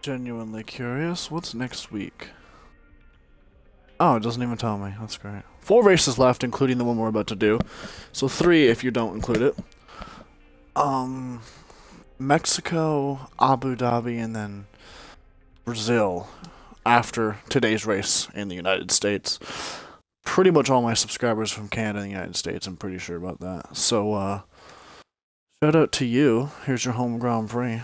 Genuinely curious. What's next week? Oh, it doesn't even tell me. That's great. 4 races left, including the one we're about to do. So 3 if you don't include it. Mexico, Abu Dhabi, and then Brazil after today's race in the United States. Pretty much all my subscribers from Canada and the United States, I'm pretty sure about that. So, shout out to you. Here's your home Grand Prix.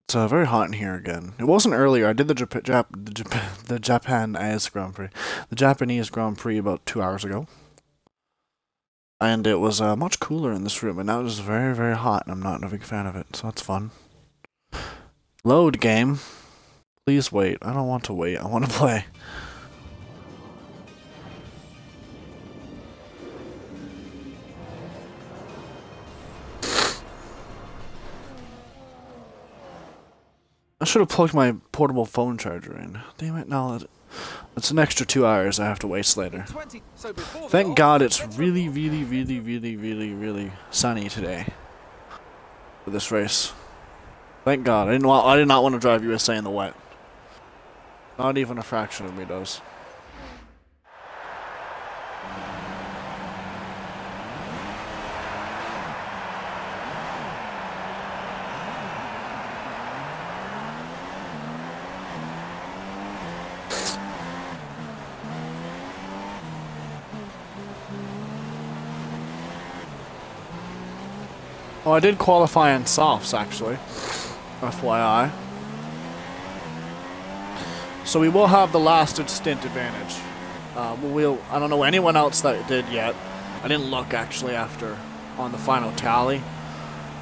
It's very hot in here again. It wasn't earlier. I did the Japanese Grand Prix. The Japanese Grand Prix about 2 hours ago. And it was much cooler in this room, and now it's very, very hot, and I'm not a big fan of it, so that's fun. Load game. Please wait. I don't want to wait. I want to play. I should have plugged my portable phone charger in. Damn it, now it's an extra 2 hours I have to waste later. Thank God it's really, really, really, really, really, really sunny today for this race. Thank God. I did not want to drive USA in the wet. Not even a fraction of me does. Oh, I did qualify in softs, actually. FYI. So we will have the lasted stint advantage. I don't know anyone else that did yet. I didn't look, actually, after on the final tally.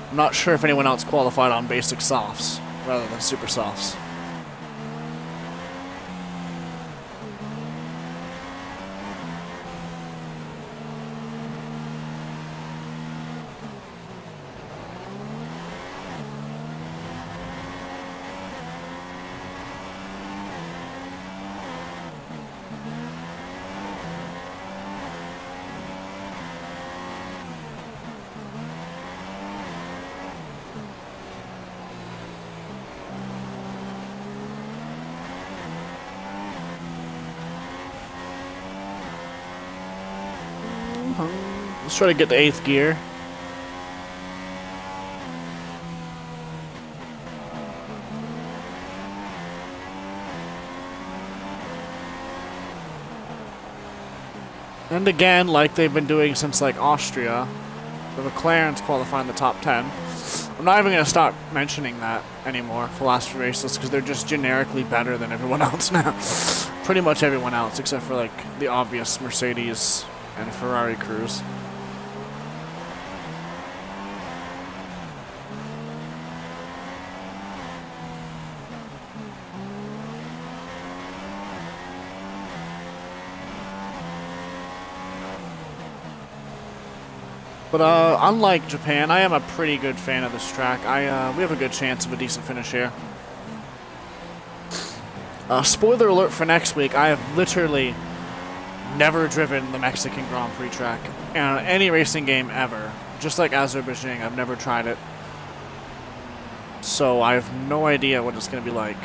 I'm not sure if anyone else qualified on basic softs rather than super softs. Let's try to get to 8th gear. And again, like they've been doing since like Austria, the McLaren's qualifying the top 10. I'm not even going to stop mentioning that anymore for last few races because they're just generically better than everyone else now. Pretty much everyone else except for like the obvious Mercedes and Ferrari crews. But unlike Japan, I am a pretty good fan of this track. We have a good chance of a decent finish here. Spoiler alert for next week, I have literally never driven the Mexican Grand Prix track in any racing game ever. Just like Azerbaijan, I've never tried it. So I have no idea what it's going to be like.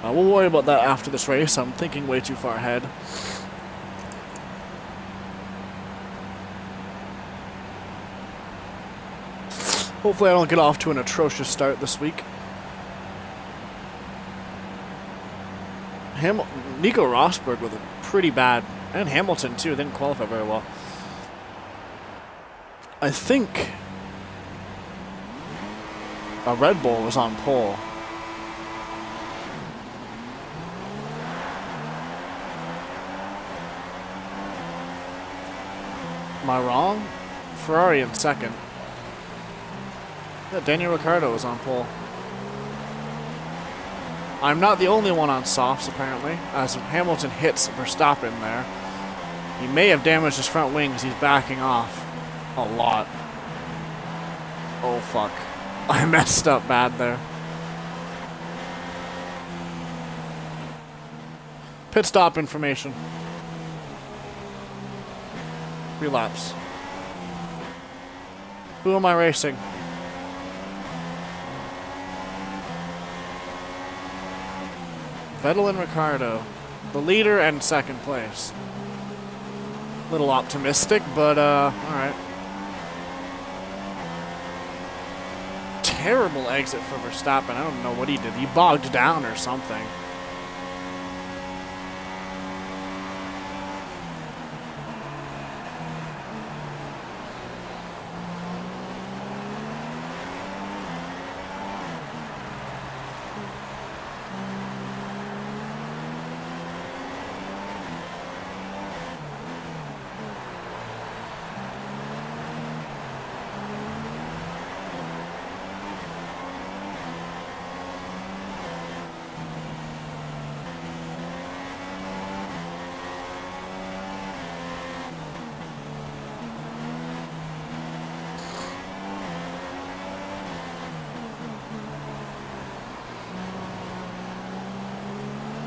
We'll worry about that after this race. I'm thinking way too far ahead. Hopefully I don't get off to an atrocious start this week. Nico Rosberg with a pretty bad, and Hamilton too, didn't qualify very well. I think a Red Bull was on pole. Am I wrong? Ferrari in second. Yeah, Daniel Ricciardo was on pole. I'm not the only one on softs, apparently, as Hamilton hits Verstappen there. He may have damaged his front wing because he's backing off a lot. Oh, fuck. I messed up bad there. Pit stop information. laps. Who am I racing? Vettel and Ricciardo. The leader and second place. A little optimistic, but, alright. Terrible exit for Verstappen. I don't know what he did. He bogged down or something.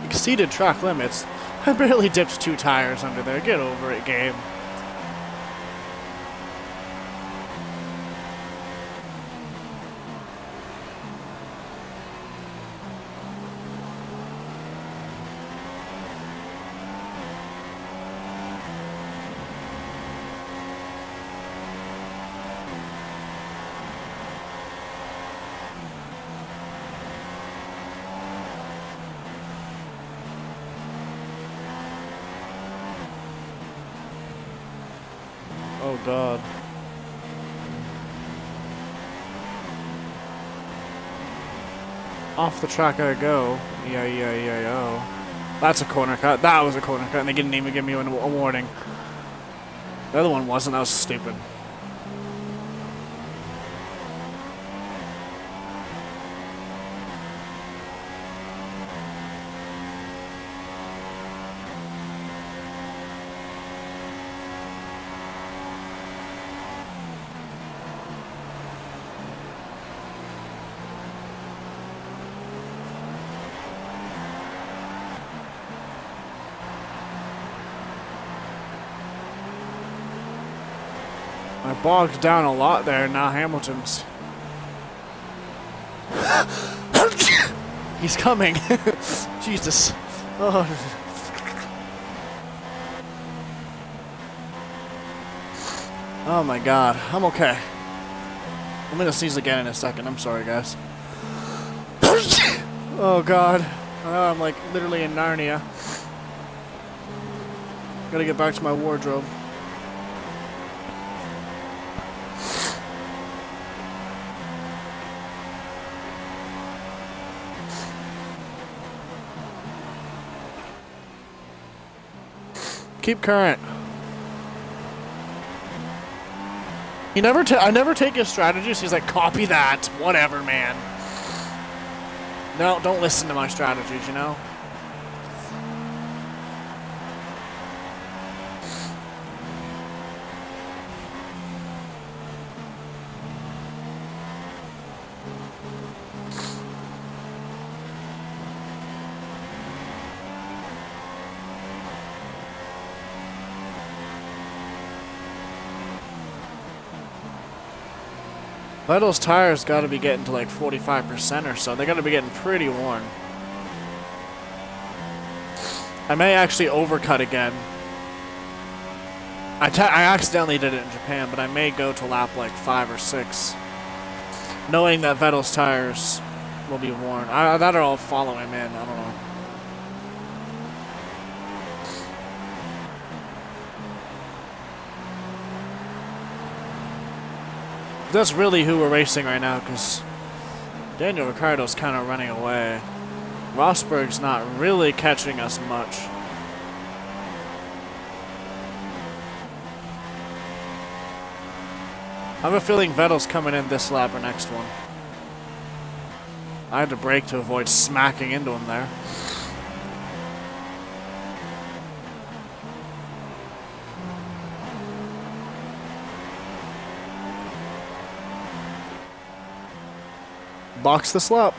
Exceeded track limits. I barely dipped 2 tires under there. Get over it, game. Oh god. Off the track I go. Yeah. That's a corner cut. That was a corner cut, and they didn't even give me a warning. The other one wasn't. That was stupid. I bogged down a lot there. Now Hamilton's... He's coming. Jesus. Oh. Oh my god. I'm okay. I'm gonna sneeze again in a second. I'm sorry, guys. Oh god. I'm like literally in Narnia. Gotta get back to my wardrobe. Keep current. I never take his strategies. He's like, copy that. Whatever, man. No, don't listen to my strategies, you know? Vettel's tires got to be getting to like 45% or so. They got to be getting pretty worn. I may actually overcut again. I accidentally did it in Japan, but I may go to lap like 5 or 6. Knowing that Vettel's tires will be worn. That or I'll follow him in. I don't know. That's really who we're racing right now, because Daniel Ricciardo's kind of running away. Rosberg's not really catching us much. I have a feeling Vettel's coming in this lap or next one. I had to brake to avoid smacking into him there. Box this lap.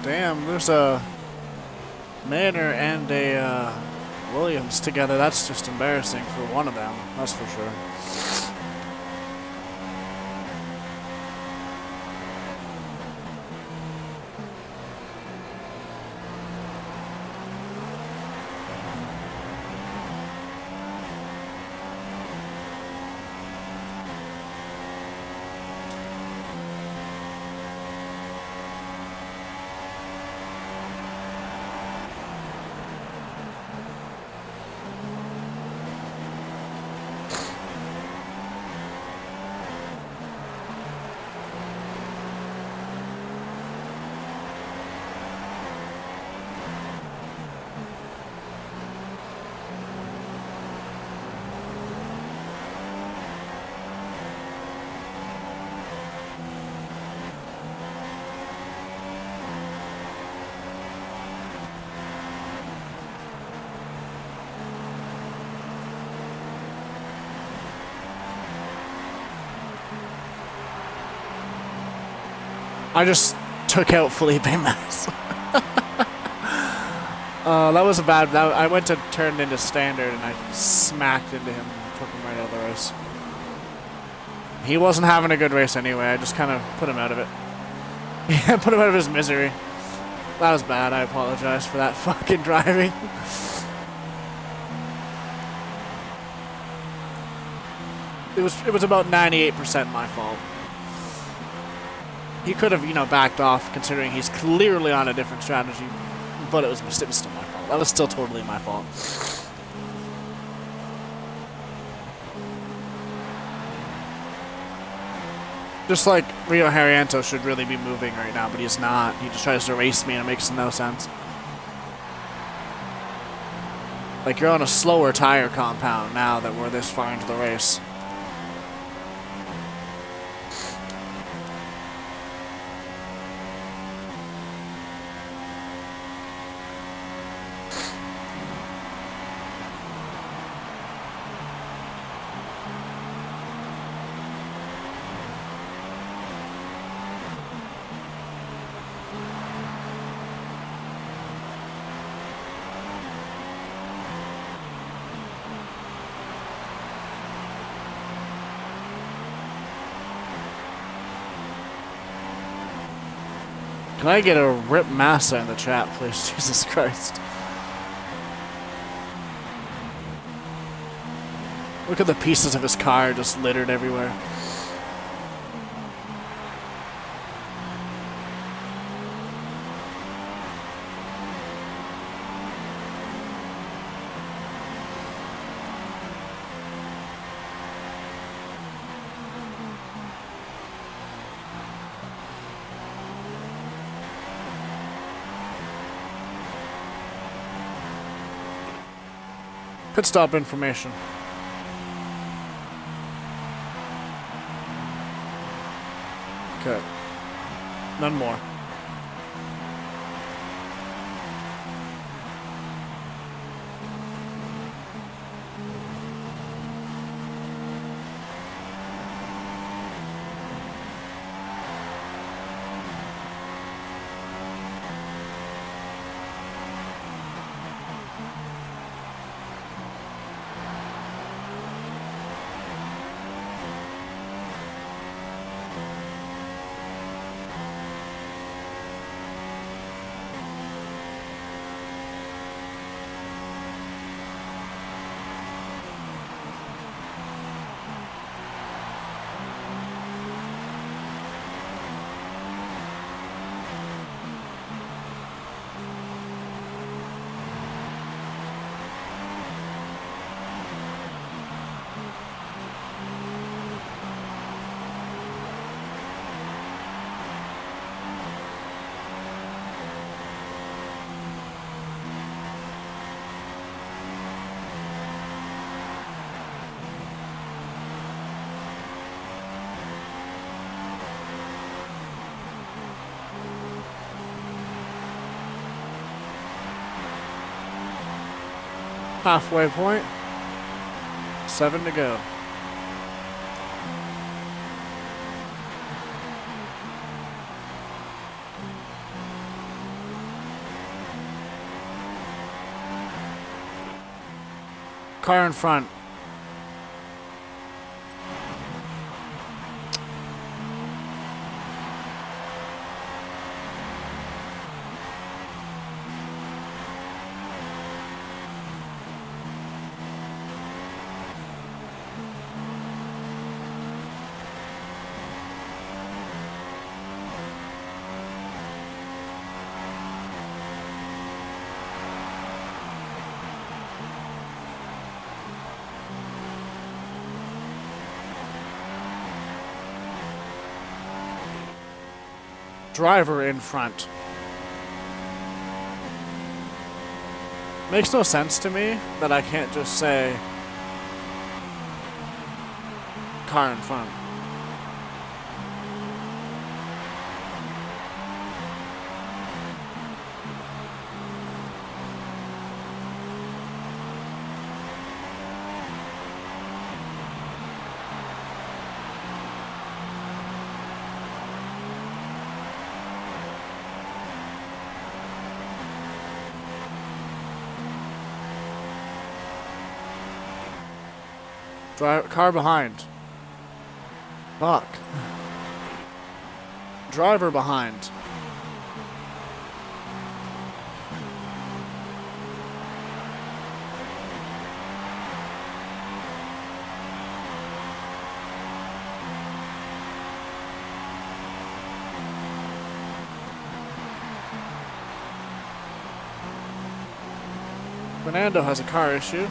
Damn, there's a Manor and a Williams together. That's just embarrassing for one of them, that's for sure. I just took out Felipe Massa. That was a bad... I went to turn into standard and I smacked into him and took him right out of the race. He wasn't having a good race anyway. I just kind of put him out of it. Yeah, put him out of his misery. That was bad. I apologize for that fucking driving. It was about 98% my fault. He could have, you know, backed off, considering he's clearly on a different strategy, but it was still my fault. That was still totally my fault. Just like Rio Haryanto should really be moving right now, but he's not. He just tries to race me and it makes no sense. Like, you're on a slower tire compound now that we're this far into the race. Can I get a Rip Massa in the chat, please? Jesus Christ. Look at the pieces of his car just littered everywhere. Pit stop information. Okay. None more. Halfway point. 7 to go. Car in front. Driver in front. Makes no sense to me that I can't just say car in front. Car behind. Fuck. Driver behind. Fernando has a car issue.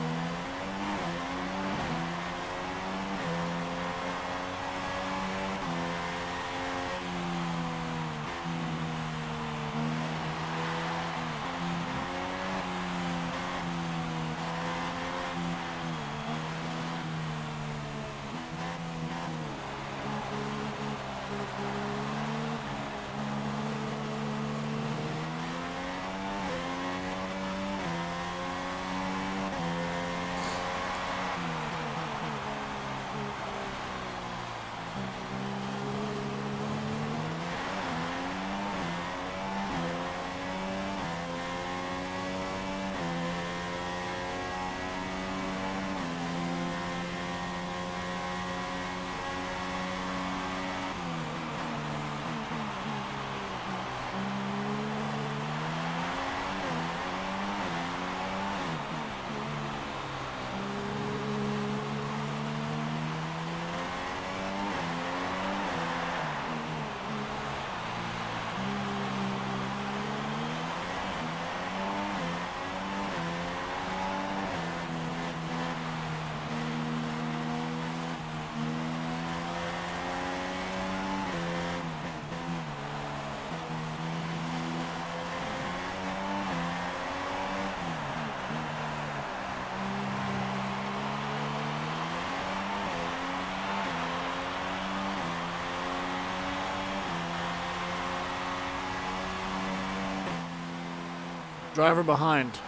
Driver behind.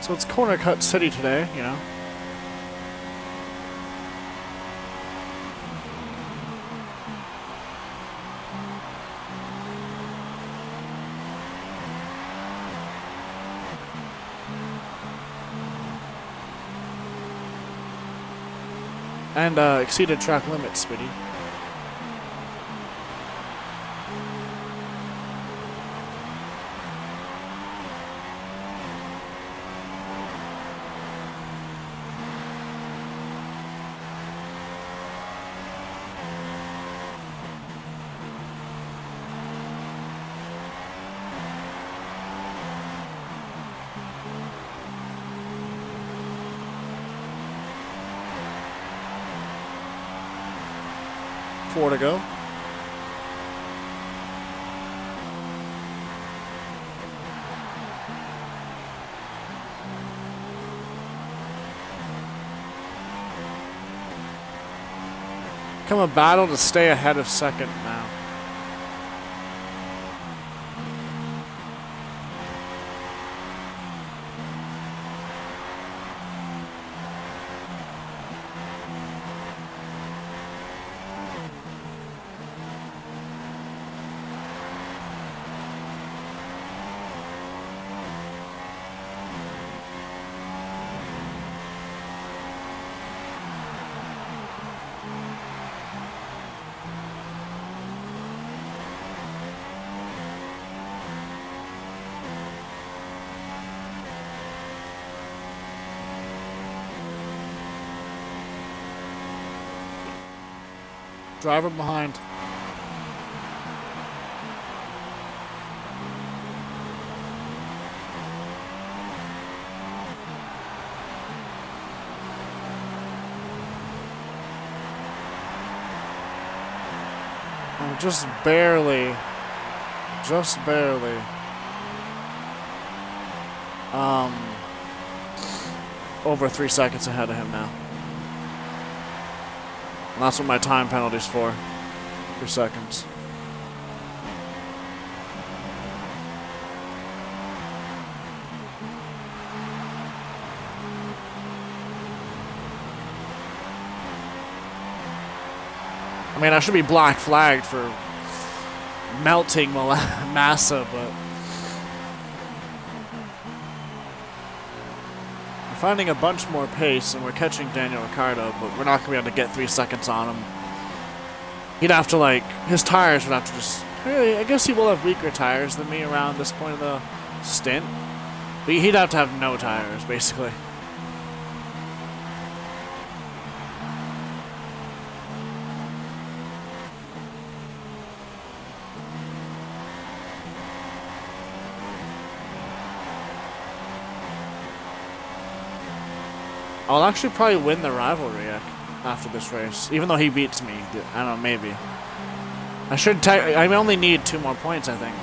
So it's Corner Cut City today, you know. And exceeded track limits, Speedy. 4 to go. Come a battle to stay ahead of second now. Driver behind. Oh, just barely. Just barely. Over 3 seconds ahead of him now. And that's what my time penalty's for 3 seconds. I mean, I should be black flagged for melting Massa, but we're finding a bunch more pace, and we're catching Daniel Ricciardo, but we're not going to be able to get 3 seconds on him. He'd have to, like, his tires would have to just... Really, I guess he will have weaker tires than me around this point of the stint. But he'd have to have no tires, basically. I'll actually probably win the rivalry after this race, even though he beats me. I don't know, maybe. I should. I only need 2 more points, I think.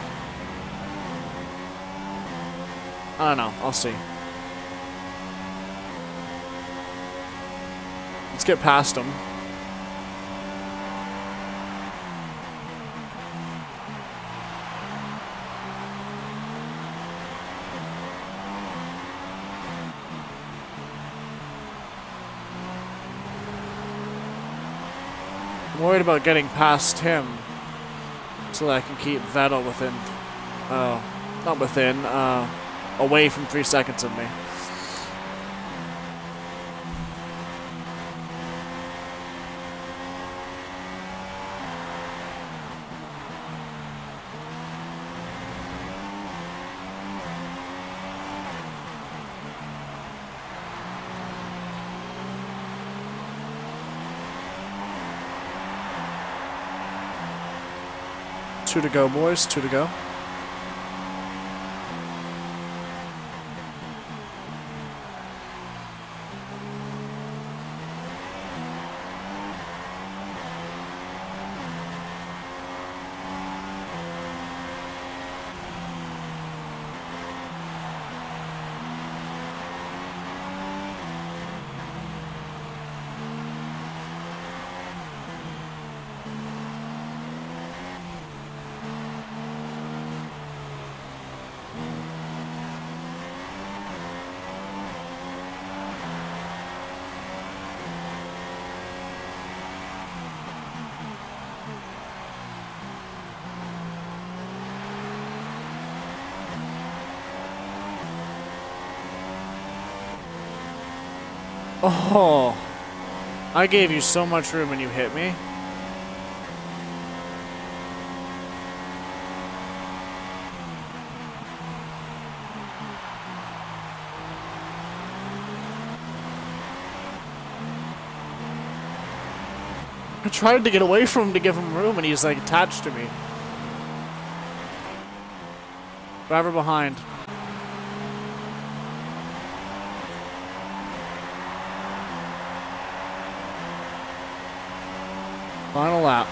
I don't know. I'll see. Let's get past him. I'm worried about getting past him so that I can keep Vettel within, not within, away from 3 seconds of me. Two to go, boys. 2 to go. Oh, I gave you so much room and you hit me. I tried to get away from him to give him room and he's like attached to me. Driver behind. Final lap.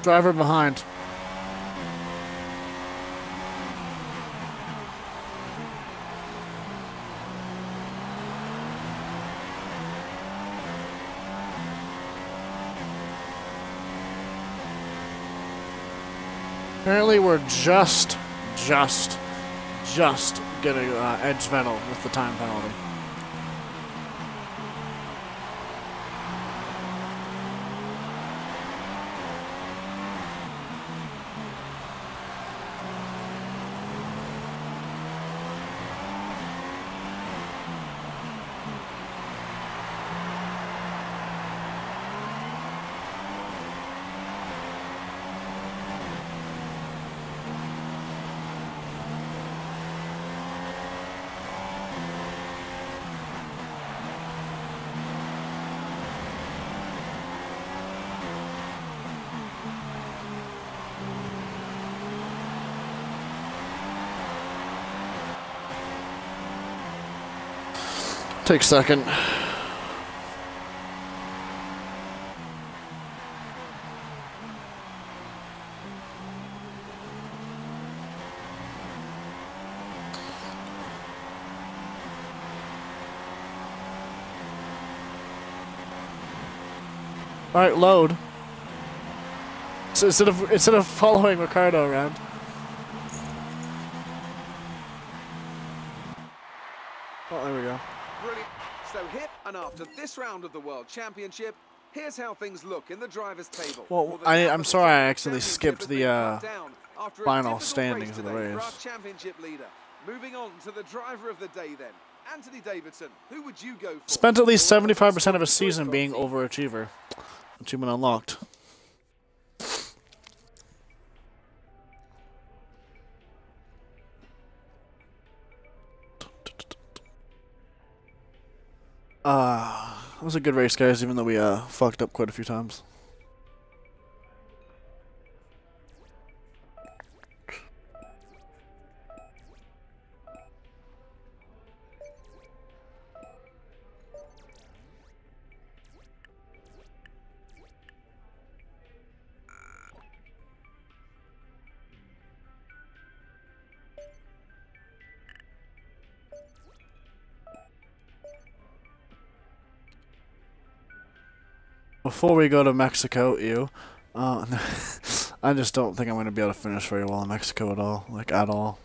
Driver behind. Apparently we're just gonna edge Vettel with the time penalty. Take a second. All right, load. So instead of following Ricardo around. Oh, there we go. Brilliant. So hit, and after this round of the World Championship, here's how things look in the drivers' table. Well, I'm sorry I accidentally skipped the final standings of the race. Championship leader. Moving on to the driver of the day then. Anthony Davidson, who would you go for? Spent at least 75% of his season being overachiever. Achievement unlocked. It was a good race, guys, even though we fucked up quite a few times. Before we go to Mexico, I just don't think I'm going to be able to finish very well in Mexico at all. Like, at all.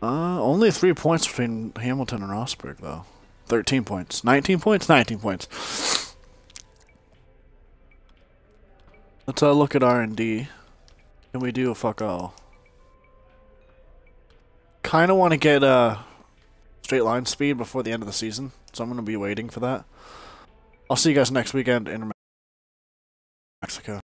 Only 3 points between Hamilton and Rosberg, though. 13 points. 19 points? 19 points. Let's look at R&D. Can we do a fuck all? Kind of want to get straight line speed before the end of the season, so I'm going to be waiting for that. I'll see you guys next weekend in Mexico.